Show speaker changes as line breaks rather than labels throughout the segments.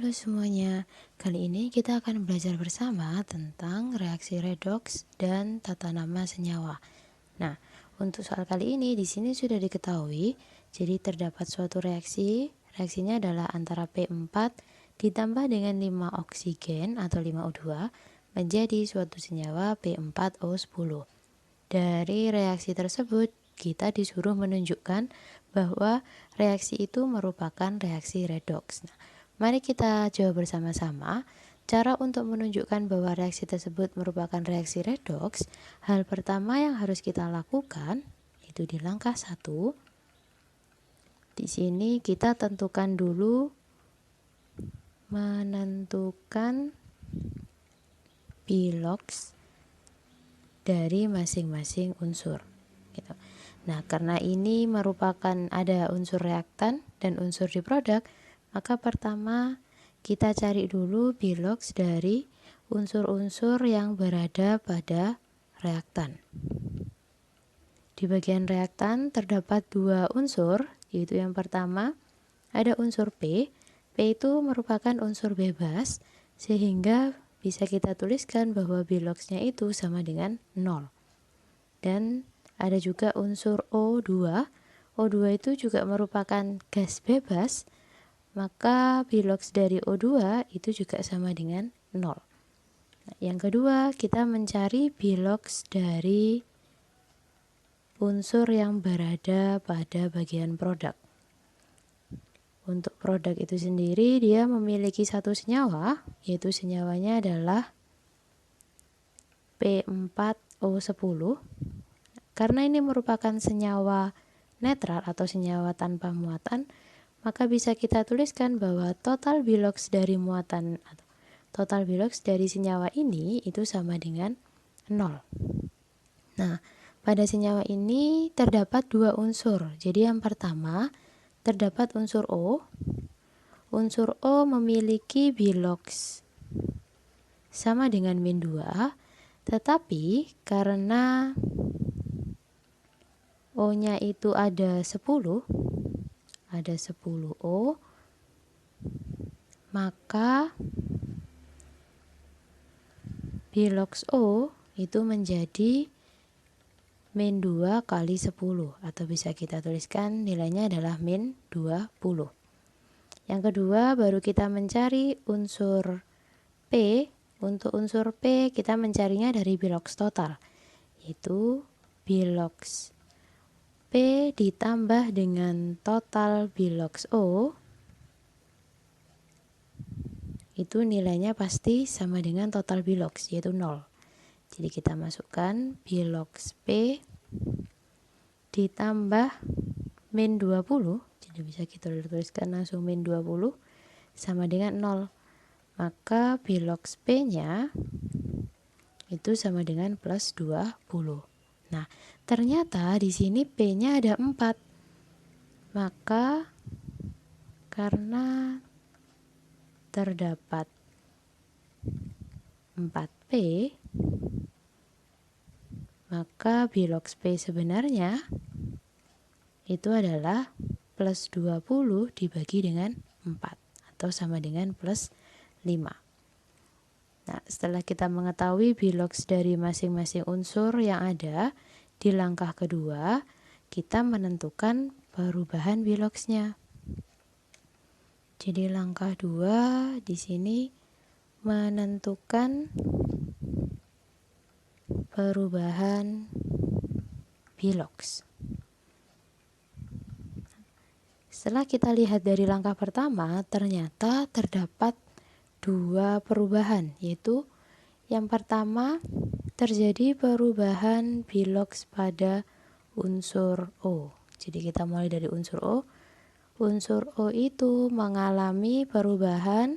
Halo semuanya, kali ini kita akan belajar bersama tentang reaksi redoks dan tata nama senyawa. Nah, untuk soal kali ini di sini sudah diketahui, jadi terdapat suatu reaksi, reaksinya adalah antara P4 ditambah dengan 5 oksigen atau 5O2 menjadi suatu senyawa P4O10. Dari reaksi tersebut, kita disuruh menunjukkan bahwa reaksi itu merupakan reaksi redoks. Nah, mari kita coba bersama-sama. Cara untuk menunjukkan bahwa reaksi tersebut merupakan reaksi redoks, hal pertama yang harus kita lakukan itu di langkah 1. Di sini kita tentukan dulu menentukan biloks dari masing-masing unsur. Gitu. Nah, karena ini merupakan ada unsur reaktan dan unsur di produk, maka pertama kita cari dulu biloks dari unsur-unsur yang berada pada reaktan. Di bagian reaktan terdapat 2 unsur, yaitu yang pertama ada unsur P. P itu merupakan unsur bebas, sehingga bisa kita tuliskan bahwa biloksnya itu sama dengan 0. Dan ada juga unsur O2. O2 itu juga merupakan gas bebas, maka biloks dari O2 itu juga sama dengan 0. Nah, yang kedua, kita mencari biloks dari unsur yang berada pada bagian produk. Untuk produk itu sendiri, dia memiliki satu senyawa, yaitu senyawanya adalah P4O10. Karena ini merupakan senyawa netral atau senyawa tanpa muatan, maka bisa kita tuliskan bahwa total biloks dari muatan atau total biloks dari senyawa ini itu sama dengan 0. Nah, pada senyawa ini terdapat 2 unsur. Jadi yang pertama terdapat unsur O. Unsur O memiliki biloks sama dengan min 2, tetapi karena O-nya itu ada 10 O, maka biloks O itu menjadi min 2 kali 10, atau bisa kita tuliskan nilainya adalah min 20. Yang kedua, baru kita mencari unsur P. Untuk unsur P kita mencarinya dari biloks total, yaitu biloks P ditambah dengan total biloks O, itu nilainya pasti sama dengan total biloks, yaitu 0. Jadi kita masukkan biloks P ditambah min 20, jadi bisa kita tuliskan langsung min 20 sama dengan 0. Maka biloks P-nya itu sama dengan plus 20. Nah, ternyata di sini P-nya ada 4. Maka karena terdapat 4P, maka biloks P sebenarnya itu adalah plus 20 dibagi dengan 4, atau sama dengan plus 5. Nah, setelah kita mengetahui biloks dari masing-masing unsur yang ada, di langkah kedua kita menentukan perubahan biloksnya. Jadi langkah 2 di sini menentukan perubahan biloks. Setelah kita lihat dari langkah pertama, ternyata terdapat 2 perubahan, yaitu yang pertama terjadi perubahan biloks pada unsur O. Jadi kita mulai dari unsur O. Unsur O itu mengalami perubahan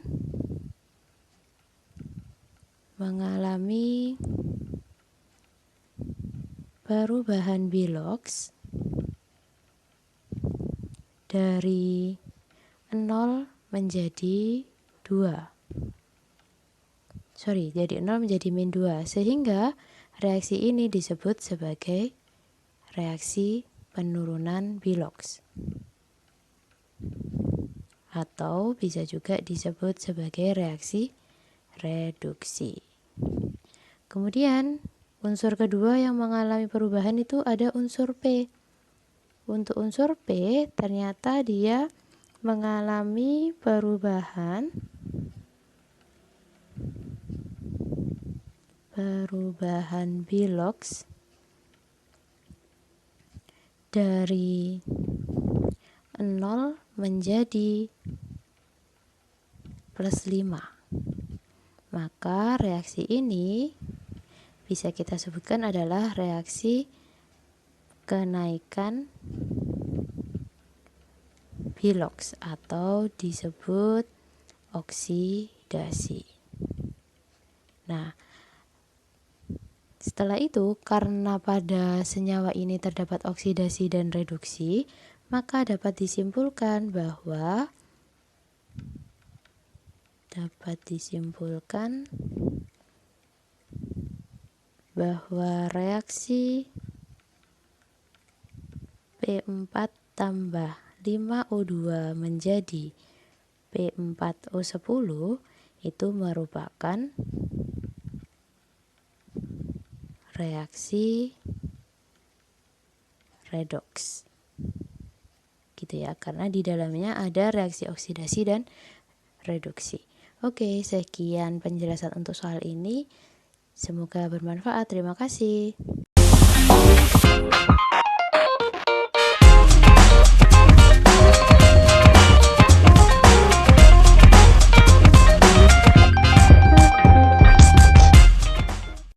biloks dari 0 menjadi 2. Jadi 0 menjadi min 2, sehingga reaksi ini disebut sebagai reaksi penurunan biloks. atau bisa juga disebut sebagai reaksi reduksi. Kemudian unsur kedua yang mengalami perubahan itu ada unsur P. Untuk unsur P ternyata dia mengalami perubahan Bilox dari 0 menjadi +5. Maka reaksi ini bisa kita sebutkan adalah reaksi kenaikan Bilox atau disebut oksidasi. Nah, setelah itu, karena pada senyawa ini terdapat oksidasi dan reduksi, maka dapat disimpulkan bahwa reaksi P4 tambah 5O2 menjadi P4O10 itu merupakan reaksi redoks. Gitu ya, karena di dalamnya ada reaksi oksidasi dan reduksi. Oke, sekian penjelasan untuk soal ini. Semoga bermanfaat. Terima kasih.